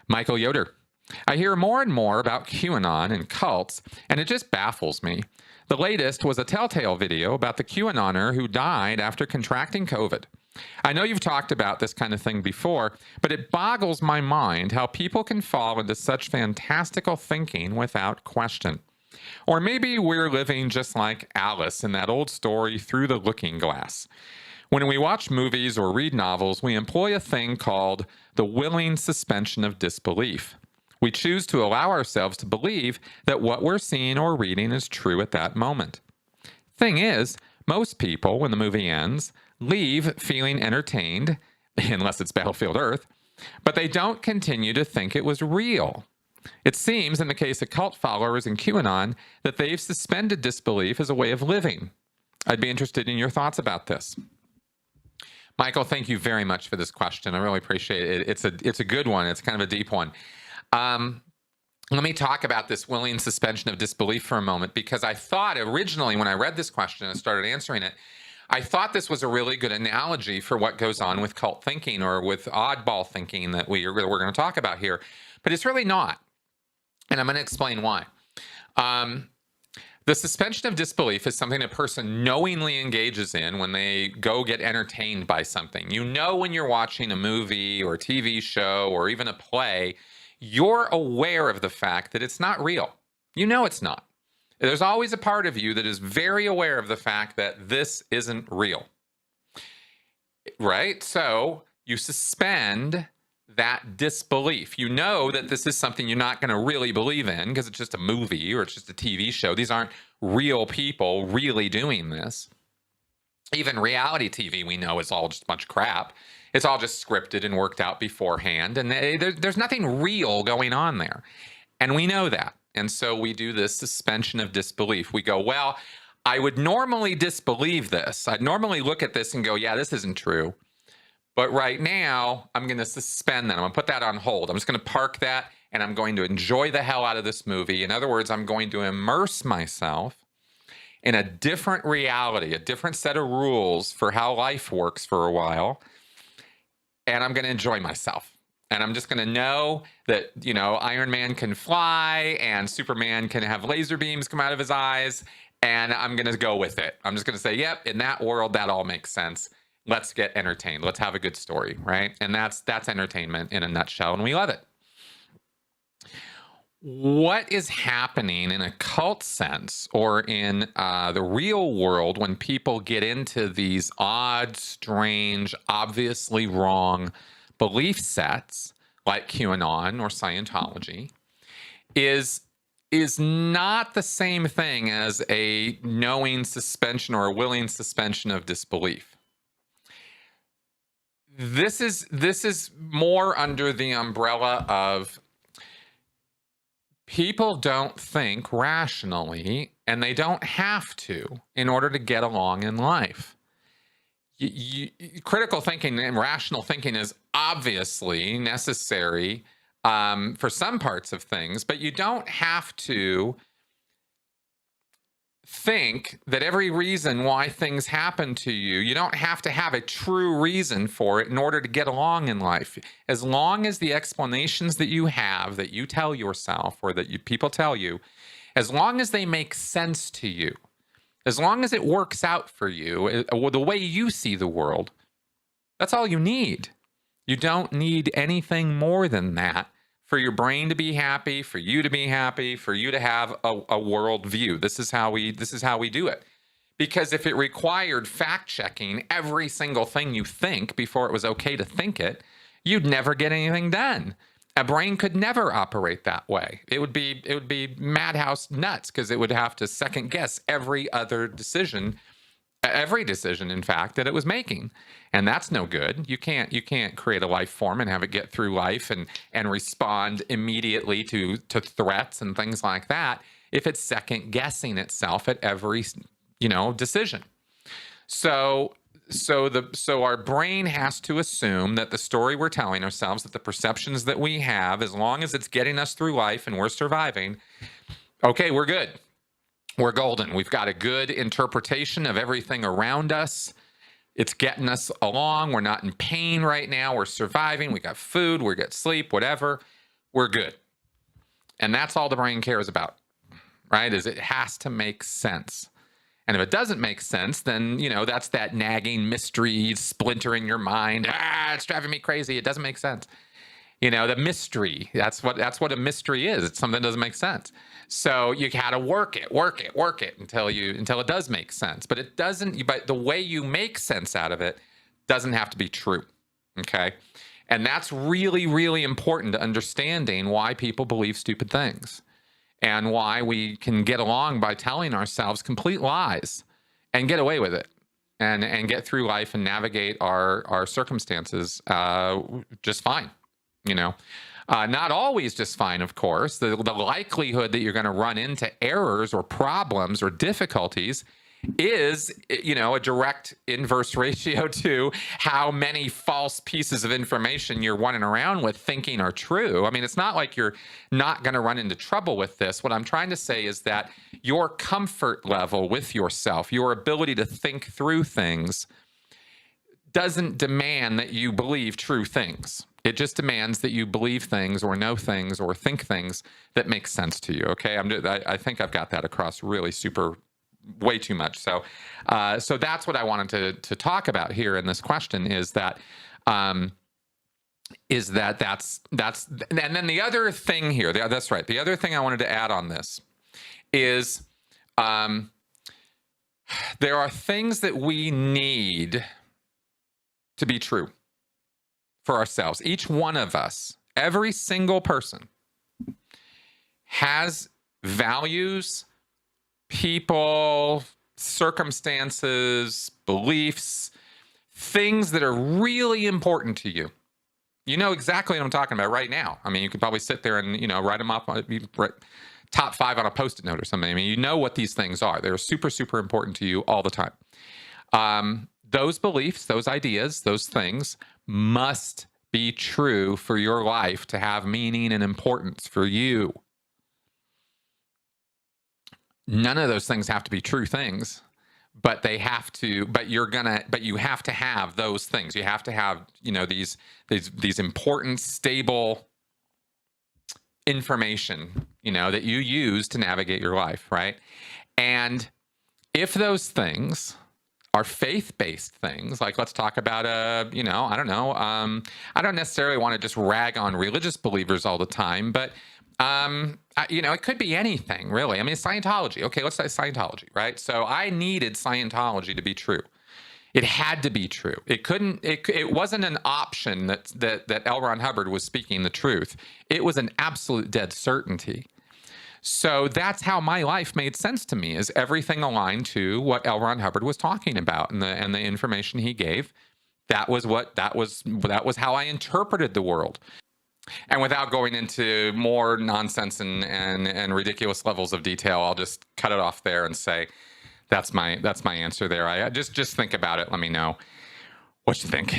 Michael Yoder. I hear more and more about QAnon and cults, and it just baffles me. The latest was a telltale video about the QAnoner who died after contracting COVID. I know you've talked about this kind of thing before, but it boggles my mind how people can fall into such fantastical thinking without question. Or maybe we're living just like Alice in that old story, Through the Looking Glass. When we watch movies or read novels, we employ a thing called the willing suspension of disbelief. We choose to allow ourselves to believe that what we're seeing or reading is true at that moment. Thing is, most people, when the movie ends, leave feeling entertained, unless it's Battlefield Earth, but they don't continue to think it was real. It seems, in the case of cult followers in QAnon, that they've suspended disbelief as a way of living. I'd be interested in your thoughts about this. Michael, thank you very much for this question. I really appreciate it. It's a good one. It's kind of a deep one. Let me talk about this willing suspension of disbelief for a moment, because I thought originally when I read this question and started answering it, I thought this was a really good analogy for what goes on with cult thinking or with oddball thinking that we're going to talk about here. But it's really not. And I'm going to explain why. The suspension of disbelief is something a person knowingly engages in when they go get entertained by something. You know, when you're watching a movie or a TV show or even a play, you're aware of the fact that it's not real. You know it's not. There's always a part of you that is very aware of the fact that this isn't real. Right? So you suspend that disbelief. You know that this is something you're not going to really believe in because it's just a movie or it's just a TV show. These aren't real people really doing this. Even reality TV, we know, is all just a bunch of crap. It's all just scripted and worked out beforehand. And there's nothing real going on there. And we know that. And so we do this suspension of disbelief. We go, well, I would normally disbelieve this. I'd normally look at this and go, yeah, this isn't true. But right now, I'm going to suspend that. I'm going to put that on hold. I'm just going to park that, and I'm going to enjoy the hell out of this movie. In other words, I'm going to immerse myself in a different reality, a different set of rules for how life works for a while, and I'm going to enjoy myself. And I'm just going to know that, you know, Iron Man can fly and Superman can have laser beams come out of his eyes, and I'm going to go with it. I'm just going to say, yep, in that world, that all makes sense. Let's get entertained. Let's have a good story, right? And that's entertainment in a nutshell, and we love it. What is happening in a cult sense or in the real world when people get into these odd, strange, obviously wrong belief sets like QAnon or Scientology is not the same thing as a knowing suspension or a willing suspension of disbelief. This is more under the umbrella of people don't think rationally, and they don't have to in order to get along in life. Critical thinking and rational thinking is obviously necessary for some parts of things, but you don't have to think that every reason why things happen to you, you don't have to have a true reason for it in order to get along in life. As long as the explanations that you have, that you tell yourself or that people tell you, as long as they make sense to you, as long as it works out for you, the way you see the world, that's all you need. You don't need anything more than that for your brain to be happy, for you to be happy, for you to have a world view. This is how we do it. Because if it required fact checking every single thing you think before it was okay to think it, you'd never get anything done. A brain could never operate that way. It would be madhouse nuts, because it would have to second guess every decision, in fact, that it was making. And that's no good. You can't create a life form and have it get through life and respond immediately to threats and things like that if it's second guessing itself at every, decision. So our brain has to assume that the story we're telling ourselves, that the perceptions that we have, as long as it's getting us through life and we're surviving, okay, we're good. We're golden. We've got a good interpretation of everything around us. It's getting us along. We're not in pain right now. We're surviving. We got food. We got sleep, whatever. we're good. And that's all the brain cares about, right? Is it has to make sense. And if it doesn't make sense, then, that's that nagging mystery splinter in your mind. It's driving me crazy. It doesn't make sense. The mystery, that's what a mystery is. It's something that doesn't make sense. So you gotta work it until it does make sense. But but the way you make sense out of it doesn't have to be true. Okay. And that's really, really important to understanding why people believe stupid things and why we can get along by telling ourselves complete lies and get away with it and get through life and navigate our circumstances just fine. Not always just fine, of course. The likelihood that you're going to run into errors or problems or difficulties is, a direct inverse ratio to how many false pieces of information you're running around with thinking are true. I mean, it's not like you're not going to run into trouble with this. What I'm trying to say is that your comfort level with yourself, your ability to think through things, doesn't demand that you believe true things. It just demands that you believe things or know things or think things that make sense to you. Okay, I think I've got that across really way too much. So that's what I wanted to talk about here in this question is that that's and then the other thing here. That's right. The other thing I wanted to add on this is there are things that we need to be true for ourselves. Each one of us, every single person, has values, people, circumstances, beliefs, things that are really important to you. You know exactly what I'm talking about right now. I mean, you could probably sit there and, write them up, top 5 on a Post-it note or something. I mean, you know what these things are. They're super, super important to you all the time. Those beliefs, those ideas, those things must be true for your life to have meaning and importance for you. None of those things have to be true things, but you have to have those things. You have to have, these important, stable information, that you use to navigate your life, right? And if those things are faith-based things, like let's talk about, I don't know. I don't necessarily want to just rag on religious believers all the time, but it could be anything, really. I mean, Scientology. Okay, let's say Scientology, right? So I needed Scientology to be true. It had to be true. It wasn't an option that L. Ron Hubbard was speaking the truth. It was an absolute dead certainty. So that's how my life made sense to me, is everything aligned to what L. Ron Hubbard was talking about and the information he gave. That was how I interpreted the world. And without going into more nonsense and ridiculous levels of detail, I'll just cut it off there and say that's my answer there. I just think about it. Let me know what you think.